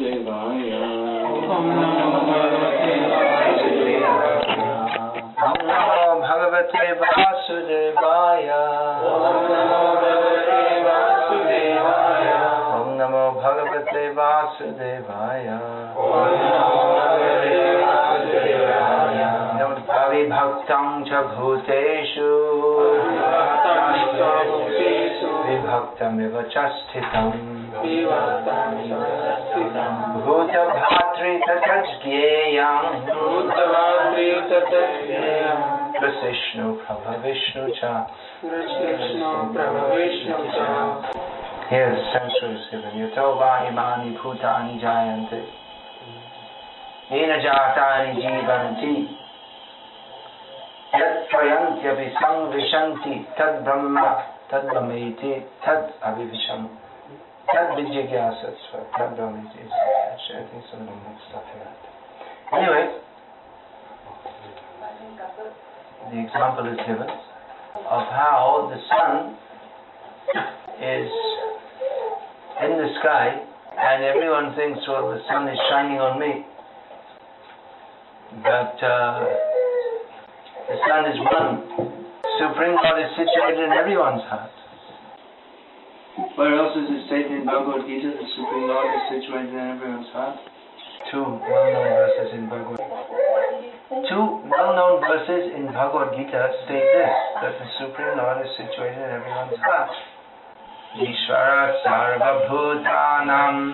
Vasudevaya. Om Namo Bhagavate Vasudevaya. Om Namo Bhagavate Vasudevaya. Vibhaktam cha bhuteshu vibhaktam eva cha sthitam bhuta bhatri tatajgyeyam Krishna Prabha Vishnu cha. Here the censor is given. Yatova imani bhutani jayante yena jatani jivanti yat prayantyapi samvishanti tad brahma tad brahmeti tad avivisham tad vijayasatsva tad brahmeti. Actually, I think some of them mixed up here. Anyway, the example is given of how the sun is in the sky and everyone thinks, well, the sun is shining on me. But the sun is one. Supreme Lord is situated in everyone's heart. Where else is it stated in Bhagavad Gita that Supreme Lord is situated in everyone's heart? Two well-known verses in Bhagavad Gita state this, that the Supreme Lord is situated in everyone's heart. Ishvara sarva bhutanam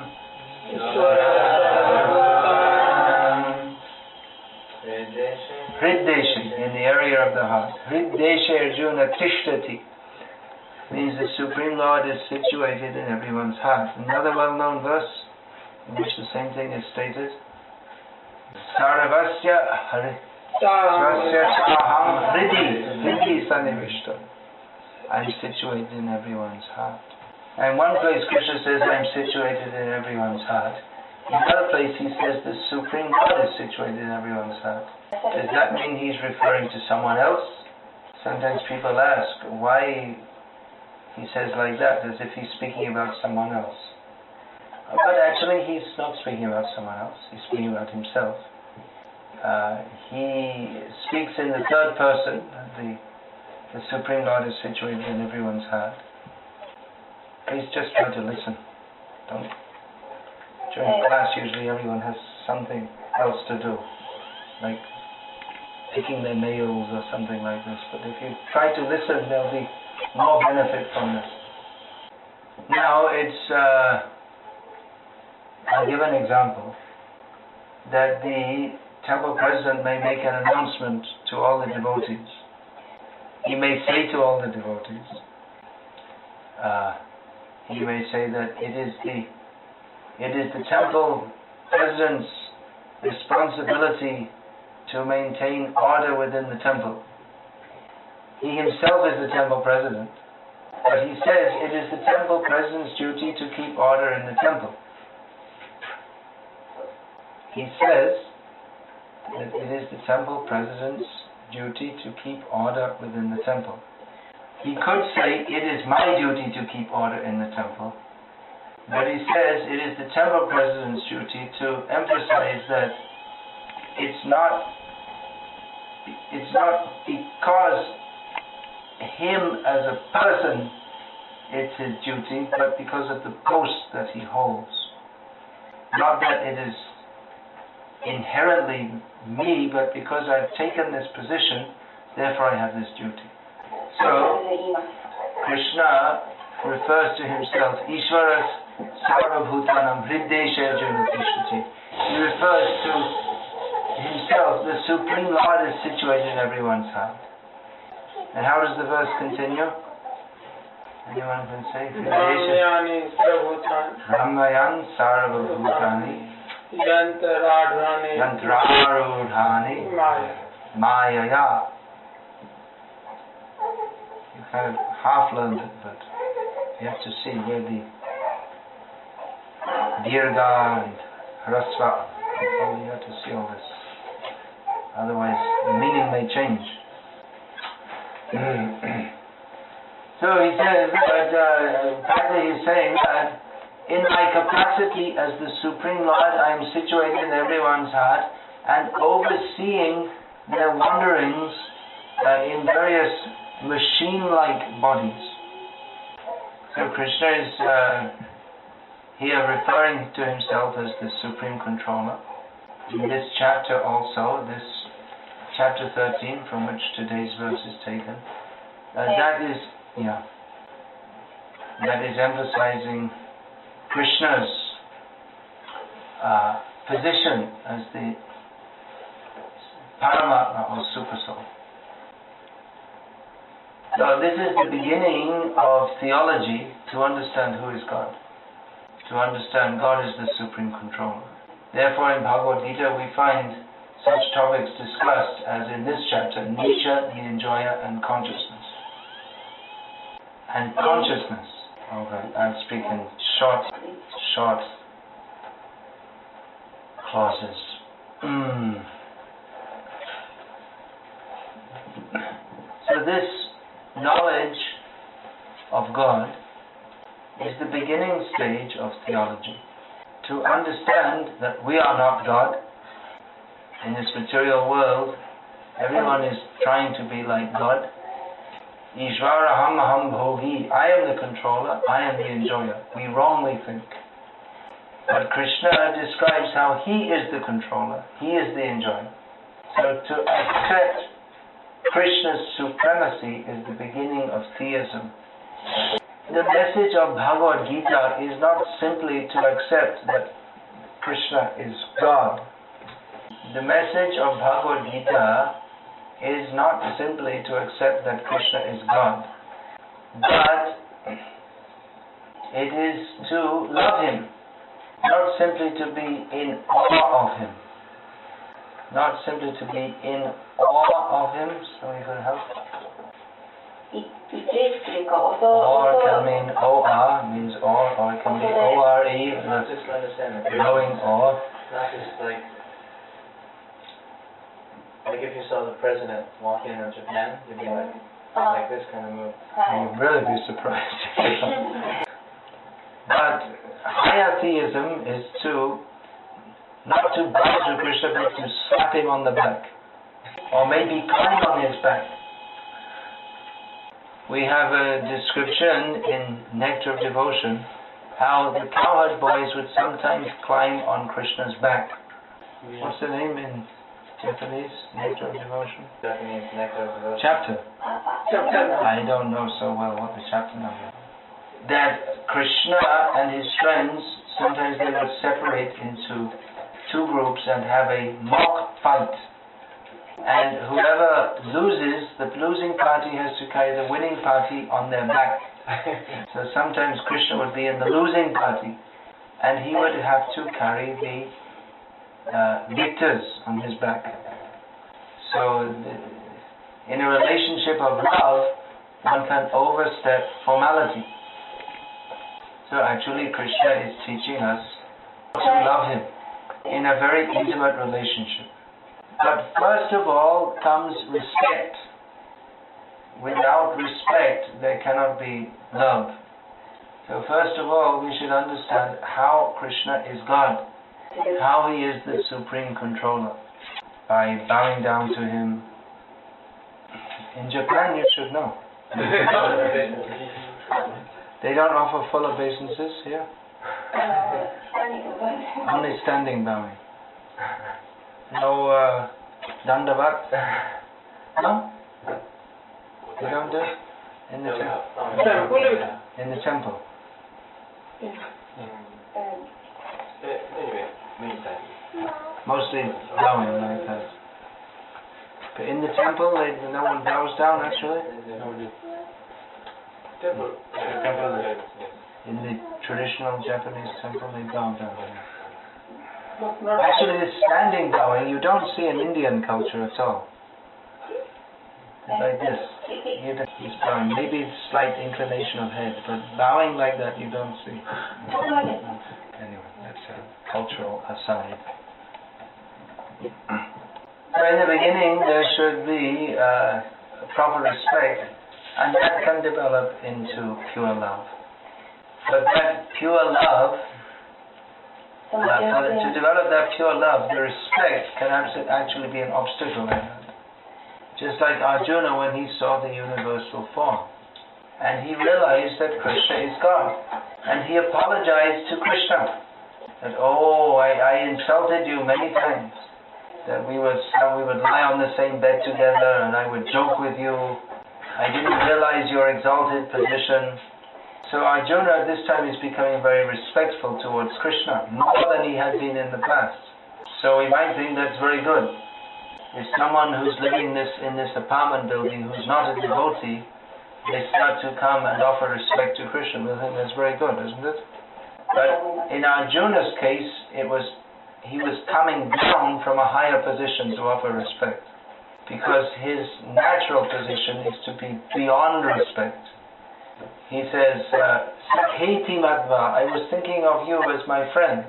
Hriddesha, in the area of the heart. Hriddesha Arjuna Tishtati means the Supreme Lord is situated in everyone's heart. Another well-known verse in which the same thing is stated. Sarvasya Chaham Hridi Sanivishta. I am situated in everyone's heart. And one place Krishna says I am situated in everyone's heart. In another place he says the Supreme Lord is situated in everyone's heart. Does that mean he's referring to someone else? Sometimes people ask why he says like that, as if he's speaking about someone else. But actually he's not speaking about someone else, he's speaking about himself. He speaks in the third person, the Supreme Lord is situated in everyone's heart. Please just try to listen. During class usually everyone has something else to do, like picking their nails or something like this. But if you try to listen, there'll be more benefit from this. Now I'll give an example that the temple president may make an announcement to all the devotees. He may say to all the devotees, he may say that it is the temple president's responsibility to maintain order within the temple. He himself is the temple president, but he says it is the temple president's duty to keep order in the temple. He says that it is the temple president's duty to keep order within the temple. He could say it is my duty to keep order in the temple, but he says it is the temple president's duty to emphasize that it's not because him as a person it's his duty, but because of the post that he holds. Not that it is inherently me, but because I've taken this position, therefore I have this duty. So, Krishna refers to himself, Ishvaras Sarvabhutanam Hriddesha Arjuna Tishtati. He refers to himself, the Supreme Lord is situated in everyone's heart. And how does the verse continue? Anyone can say? Brahmayan Sarvabhutani Yantrarudhani Mayaya. You kind of half learned it, but you have to see where the Dirga and Hrasva, you have to see all this. Otherwise the meaning may change. So he says that, practically he's saying that In my capacity as the Supreme Lord, I am situated in everyone's heart and overseeing their wanderings in various machine-like bodies. So Krishna is here referring to himself as the Supreme Controller. In this chapter also, this chapter 13 from which today's verse is taken, that is emphasizing Krishna's position as the Paramatma or Super Soul. So this is the beginning of theology to understand who is God, to understand God is the Supreme Controller. Therefore in Bhagavad Gita we find such topics discussed as in this chapter, nature, the enjoyer and consciousness. And consciousness, okay, I'll speak in short clauses. So this knowledge of God is the beginning stage of theology. To understand that we are not God. In this material world, everyone is trying to be like God. Ishvaraham aham bhogi. I am the controller, I am the enjoyer. We wrongly think. But Krishna describes how he is the controller, he is the enjoyer. So to accept Krishna's supremacy is the beginning of theism. The message of Bhagavad Gita is not simply to accept that Krishna is God. The message of Bhagavad Gita is not simply to accept that Krishna is God, but it is to love Him, not simply to be in awe of Him. Not simply to be in awe of Him. Somebody going to help? Or can mean O-R, means awe, or it can be O-R-E, knowing awe. Not just like if you saw the president walk in Japan, you'd be like this kind of move. You'd really be surprised. But higher theism is to not to bow to Krishna, but to slap him on the back, or maybe climb on his back. We have a description in Nectar of Devotion how the cowherd boys would sometimes climb on Krishna's back. What's the name in Japanese? Nectar of Devotion? Japanese Nectar of Devotion. Chapter. I don't know so well what the chapter number is. That Krishna and his friends, sometimes they would separate into two groups and have a mock fight. And whoever loses, the losing party has to carry the winning party on their back. So sometimes Krishna would be in the losing party and he would have to carry the victors on his back. So in a relationship of love, one can overstep formality. So actually Krishna is teaching us to love him in a very intimate relationship. But first of all comes respect. Without respect, there cannot be love. So first of all, we should understand how Krishna is God, how he is the Supreme Controller, by bowing down to him. In Japan, you should know. They don't offer full obeisances here? Only standing bowing. No dandavat? No? You don't do it? In the temple? In the temple? Mostly bowing like that. But in the temple, no one bows down actually? In the traditional Japanese temple, they bow down. Actually, this standing bowing, you don't see in Indian culture at all. It's like this. He's bowing. Maybe it's slight inclination of head, but bowing like that you don't see. Anyway, that's a cultural aside. So in the beginning, there should be proper respect, and that can develop into pure love. But that pure love, to develop that pure love, the respect can actually be an obstacle in that. Just like Arjuna when he saw the universal form. And he realized that Krishna is God. And he apologized to Krishna. That, I insulted you many times. That we would lie on the same bed together and I would joke with you. I didn't realize your exalted position. So Arjuna at this time is becoming very respectful towards Krishna, more than he had been in the past. So we might think that's very good. If someone who's living in this apartment building who's not a devotee, they start to come and offer respect to Krishna, we'll think that's very good, isn't it? But in Arjuna's case, he was coming down from a higher position to offer respect, because his natural position is to be beyond respect. He says, Sakheti Madhva, I was thinking of you as my friend.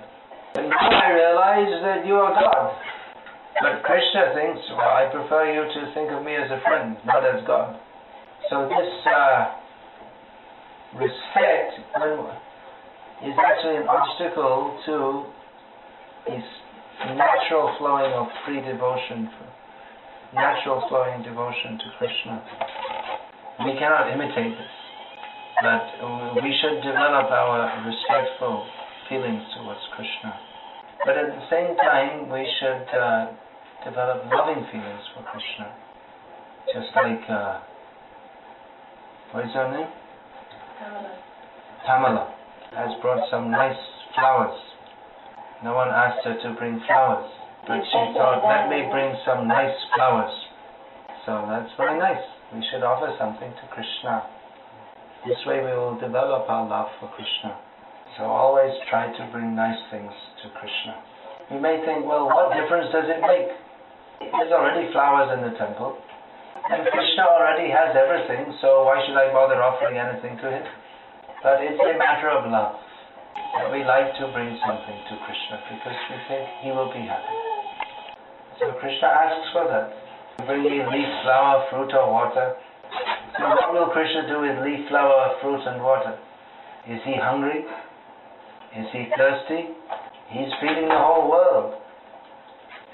And now I realize that you are God. But Krishna thinks, I prefer you to think of me as a friend, not as God. So this respect is actually an obstacle to this natural flowing of free devotion, natural flowing devotion to Krishna. We cannot imitate this. But we should develop our respectful feelings towards Krishna. But at the same time, we should develop loving feelings for Krishna. Just like, what is her name? Pamela has brought some nice flowers. No one asked her to bring flowers, but she thought, let me bring some nice flowers. So that's very nice. We should offer something to Krishna. This way we will develop our love for Krishna. So always try to bring nice things to Krishna. You may think, well, what difference does it make? There's already flowers in the temple. And Krishna already has everything, so why should I bother offering anything to him? But it's a matter of love. That we like to bring something to Krishna because we think he will be happy. So Krishna asks for that. Bring me leaf, flower, fruit or water. So what will Krishna do with leaf, flower, fruit and water? Is he hungry? Is he thirsty? He's feeding the whole world.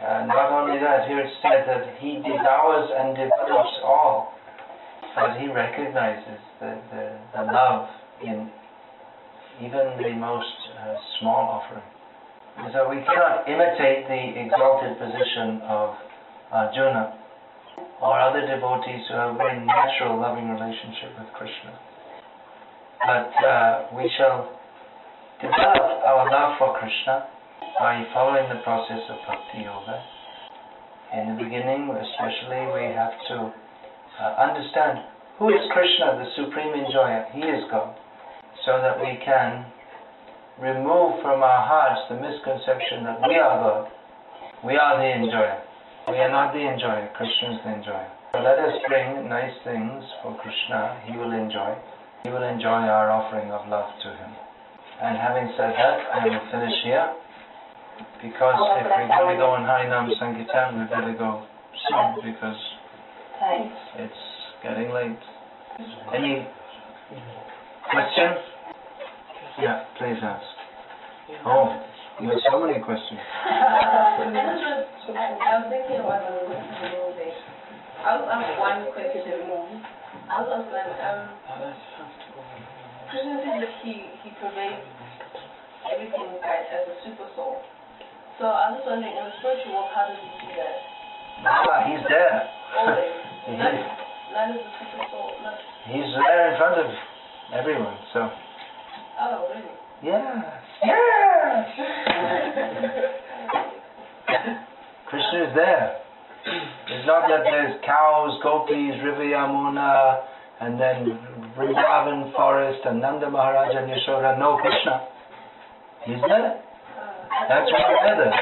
Not only that, here it's said that he devours and develops all. But he recognizes the love in even the most small offering. And so we cannot imitate the exalted position of Arjuna or other devotees who have a very natural loving relationship with Krishna. But we shall develop our love for Krishna by following the process of Bhakti Yoga. In the beginning especially, we have to understand who is Krishna, the Supreme Enjoyer. He is God. So that we can remove from our hearts the misconception that we are God. We are the enjoyer. We are not the enjoyer. Krishna is the enjoyer. So let us bring nice things for Krishna. He will enjoy. He will enjoy our offering of love to him. And having said that, I will finish here. Because if we're going to go on Harinam Sankirtan, we better go soon because it's getting late. Any question? Yeah, please ask. Oh, you have so many questions. I was thinking about the little bit. I was asked one question. I was asked Krishna said that he pervades everything as a super soul. So I was wondering, in the spiritual world, how does he see that? He's there. Always. None is the super soul. He's there in front of everyone, so. Oh, really? Yes. Yes! Krishna is there. It's not that there's cows, gopis, River Yamuna, and then Vrindavan forest, and Nanda Maharaj and Yashoda. No, Krishna. He's there. That's why they're there.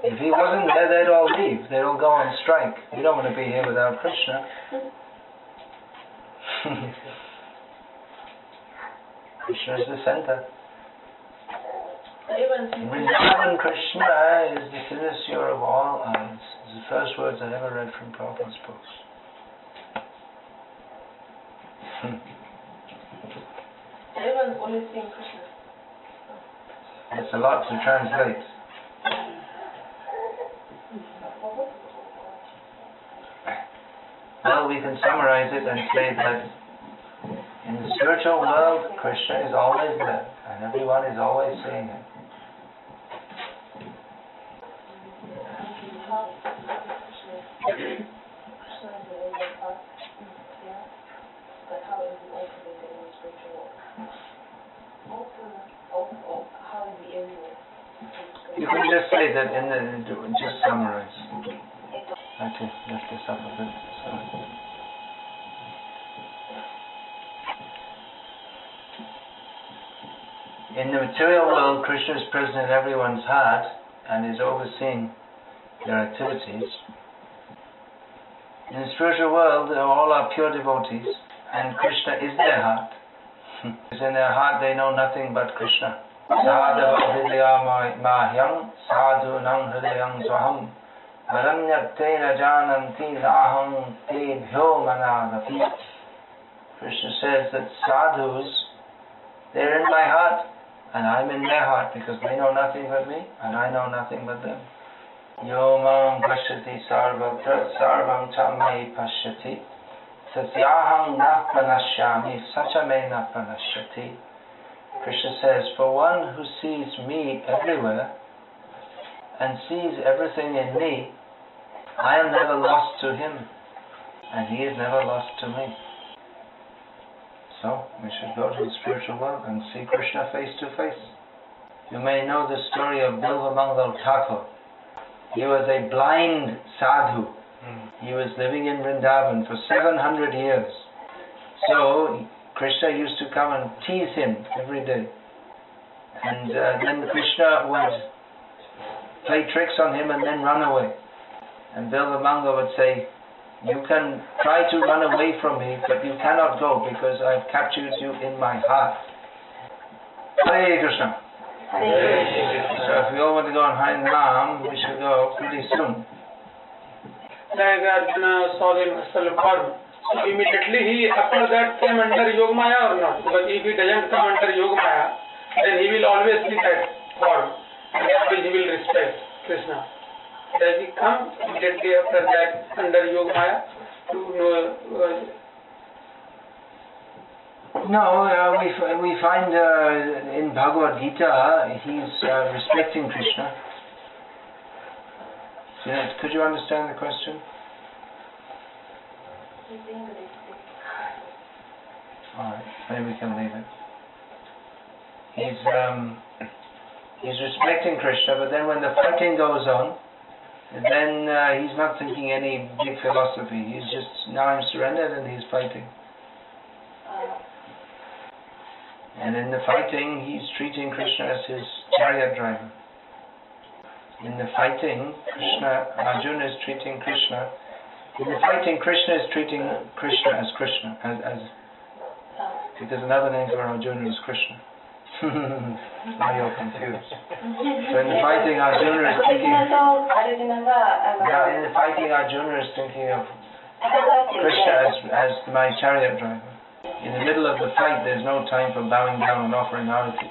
If he wasn't there, they'd all leave. They'd all go on strike. We don't want to be here without Krishna. Krishna is the center. Vrindavan Krishna is the finisher of all eyes. It's the first words I ever read from Prabhupada's books. Everyone's only seeing Krishna. It's a lot to translate. Well, we can summarize it and say that in the spiritual world, Krishna is always there, and everyone is always seeing him. You can just say that just summarize. Okay, lift this up a bit. In the material world, Krishna is present in everyone's heart and is overseeing their activities. In the spiritual world, all are pure devotees, and Krishna is their heart. Because in their heart they know nothing but Krishna. Sadhava hridaya mahyam sadhunam hridayam swaham varanyatena jananti naham tebhyo manadapi. Krishna says that sadhus, they're in my heart and I'm in their heart because they know nothing but me and I know nothing but them. Yo mam pashyati sarvatra sarvam tamai pashyati sasyaham na pranashyami sachame na pranashyati. Krishna says, for one who sees me everywhere and sees everything in me, I am never lost to him and he is never lost to me. So we should go to the spiritual world and see Krishna face to face. You may know the story of Bilvamangal Thakur. He was a blind sadhu. He was living in Vrindavan for 700 years. So Krishna used to come and tease him every day. And then Krishna would play tricks on him and then run away. And Bilvamangal would say, you can try to run away from me, but you cannot go because I've captured you in my heart. Hare Krishna. So if we all want to go on Hare Nam, we should go pretty soon. Like Arjuna saw him as a form. So immediately he, after that, came under Yoga Maya or not? Because if he doesn't come under Yoga Maya, then he will always see that form. And therefore he will respect Krishna. Does he come immediately after that under Yoga Maya to know? No, we find in Bhagavad Gita he's respecting Krishna. So, could you understand the question? Alright, maybe we can leave it. He's respecting Krishna, but then when the fighting goes on, then he's not thinking any big philosophy. He's just, now I'm surrendered and he's fighting. And in the fighting, he's treating Krishna as his chariot driver. In the fighting, Arjuna is treating Krishna. In the fighting, Krishna is treating Krishna as Krishna, because another name for Arjuna is Krishna. Now you're confused. So in the fighting, Arjuna is thinking. In the fighting, Arjuna is thinking of Krishna as my chariot driver. In the middle of the fight, there's no time for bowing down and offering arati.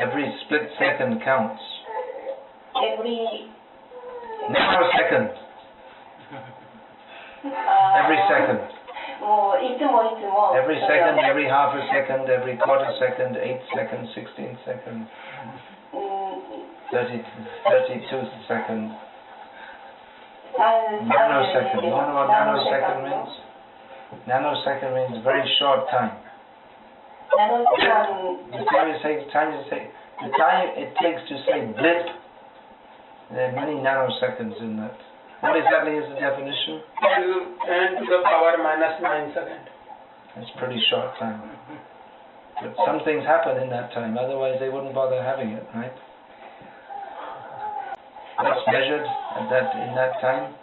Every split second counts. Nanosecond. Every second. Every second, every half a second, every quarter second, 8 seconds, 16 seconds, 32 seconds. Nanosecond. You know what nanosecond means? Nanosecond means very short time. The time it takes to say blip, there are many nanoseconds in that. What exactly is the definition? 10 to the power minus 9 seconds. That's pretty short time. But some things happen in that time, otherwise they wouldn't bother having it, right? What's measured in that time?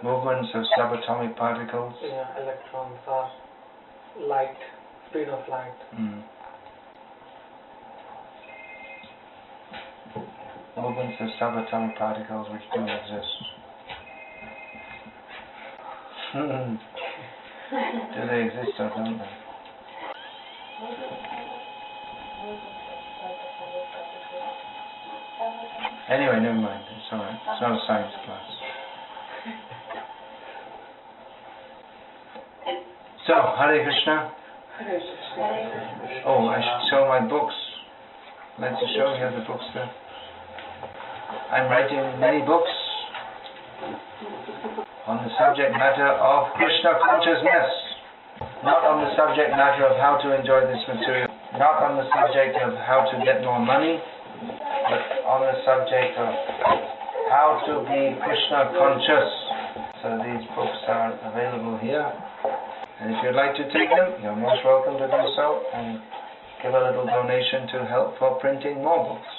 Movements of subatomic particles. Yeah, electrons or light, speed of light. Movements of subatomic particles which don't exist. Do they exist or don't they? Anyway, never mind. It's alright. It's not a science class. So, Hare Krishna. Oh, I should show my books. Let's show you the books there. I'm writing many books on the subject matter of Krishna consciousness, not on the subject matter of how to enjoy this material, not on the subject of how to get more money, but on the subject of how to be Krishna conscious. So these books are available here, and if you'd like to take them, you're most welcome to do so and give a little donation to help for printing more books.